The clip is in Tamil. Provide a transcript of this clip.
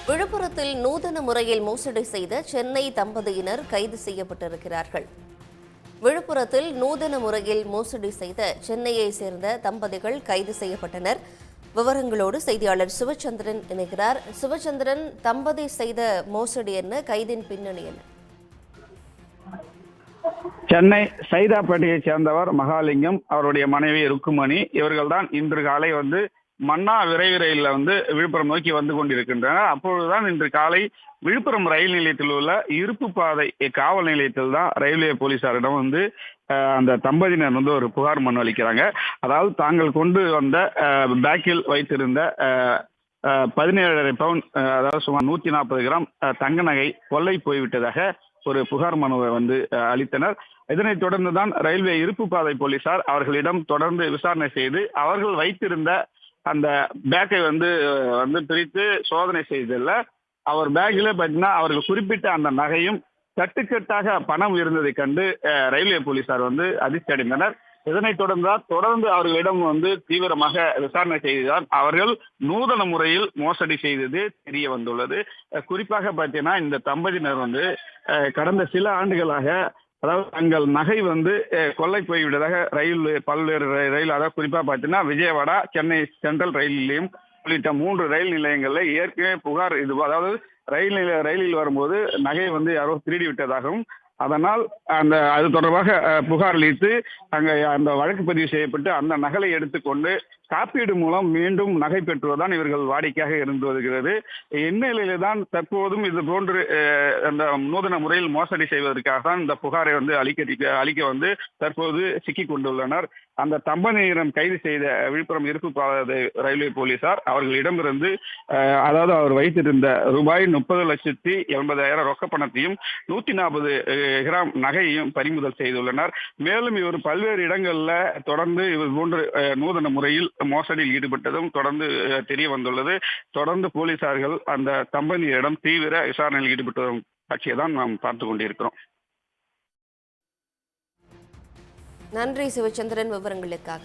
விழுப்புரத்தில் நூதன முறையில் மோசடி செய்த சென்னை தம்பதியினர் கைது செய்யப்பட்டிருக்கிறார்கள். விழுப்புரத்தில் நூதன முறையில் மோசடி செய்த சென்னையை சேர்ந்த தம்பதிகள் கைது செய்யப்பட்டனர். விவரங்களோடு செய்தியாளர் சிவச்சந்திரன் இணைகிறார். சிவச்சந்திரன், தம்பதி செய்த மோசடி என்ன? கைதின் பின்னணி என்ன? சென்னை சைதாப்பேட்டையைச் சேர்ந்தவர் மகாலிங்கம், அவருடைய மனைவி ருக்குமணி. இவர்கள்தான் இன்று காலை மன்னா விரைவு ரயிலில் விழுப்புரம் நோக்கி வந்து கொண்டிருக்கின்றனர். அப்பொழுதுதான் இன்று காலை விழுப்புரம் ரயில் நிலையத்தில் உள்ள இருப்பு பாதை காவல் நிலையத்தில் தான் ரயில்வே போலீசாரிடம் அந்த தம்பதியினர் ஒரு புகார் மனு அளிக்கிறாங்க. அதாவது தாங்கள் கொண்டு வந்த பேக்கில் வைத்திருந்த 17.5 பவுன், அதாவது சுமார் 140 கிராம் தங்க நகை கொள்ளை போய்விட்டதாக ஒரு புகார் மனுவை அளித்தனர். இதனைத் தொடர்ந்துதான் ரயில்வே இருப்பு பாதை போலீசார் அவர்களிடம் தொடர்ந்து விசாரணை செய்து அவர்கள் வைத்திருந்த அந்த பேக்கை பிரித்து சோதனை செய்ததில்ல. அவர் பேக்கில் பார்த்தீங்கன்னா அவர்கள் குறிப்பிட்ட அந்த நகையும் கட்டுக்கட்டாக பணம் இருந்ததை கண்டு ரயில்வே போலீசார் அதிர்ச்சி அடைந்தனர். இதனைத் தொடர்ந்து அவர்களிடம் தீவிரமாக விசாரணை செய்துதான் அவர்கள் நூதன முறையில் மோசடி செய்தது தெரிய வந்துள்ளது. குறிப்பாக பார்த்தீங்கன்னா இந்த தம்பதியினர் கடந்த சில ஆண்டுகளாக, அதாவது தங்கள் நகை கொள்ளை போய்விட்டதாக பல்வேறு ரயில், அதாவது குறிப்பா பார்த்தீங்கன்னா விஜயவாடா, சென்னை சென்ட்ரல் ரயில் நிலையம் உள்ளிட்ட 3 ரயில் நிலையங்களில் ஏற்கனவே புகார் அதாவது ரயிலில் வரும்போது நகை யாரோ திருடி விட்டதாகவும், அதனால் அது தொடர்பாக புகார் அளித்து அங்கே அந்த வழக்கு பதிவு செய்யப்பட்டு அந்த நகலை எடுத்துக்கொண்டு காப்பீடு மூலம் மீண்டும் நகை பெற்றுவதுதான் இவர்கள் வாடிக்கையாக இருந்து வருகிறது. இந்நிலையில தான் தற்போதும் இது போன்று அந்த நூதன முறையில் மோசடி செய்வதற்காக தான் இந்த புகாரை அளிக்க தற்போது சிக்கிக் கொண்டுள்ளனர். அந்த தம்பதியிடம் கைது செய்த விழுப்புரம் இருப்பு பாதை ரயில்வே போலீசார் அவர்களிடமிருந்து அதாவது அவர் வைத்திருந்த ரூபாய் 30,80,000 ரொக்க பணத்தையும் 140 கிராம் நகையையும் பறிமுதல் செய்துள்ளனர். மேலும் இவர் பல்வேறு இடங்கள்ல தொடர்ந்து இவர் போன்று நூதன முறையில் மோசடியில் ஈடுபட்டதும் தொடர்ந்து தெரிய வந்துள்ளது. தொடர்ந்து போலீசார்கள் அந்த தம்பதியிடம் தீவிர விசாரணையில் ஈடுபட்டதும் காட்சியை தான் நாம் பார்த்து கொண்டிருக்கிறோம். நன்றி சிவச்சந்திரன், விவரங்களுக்காக.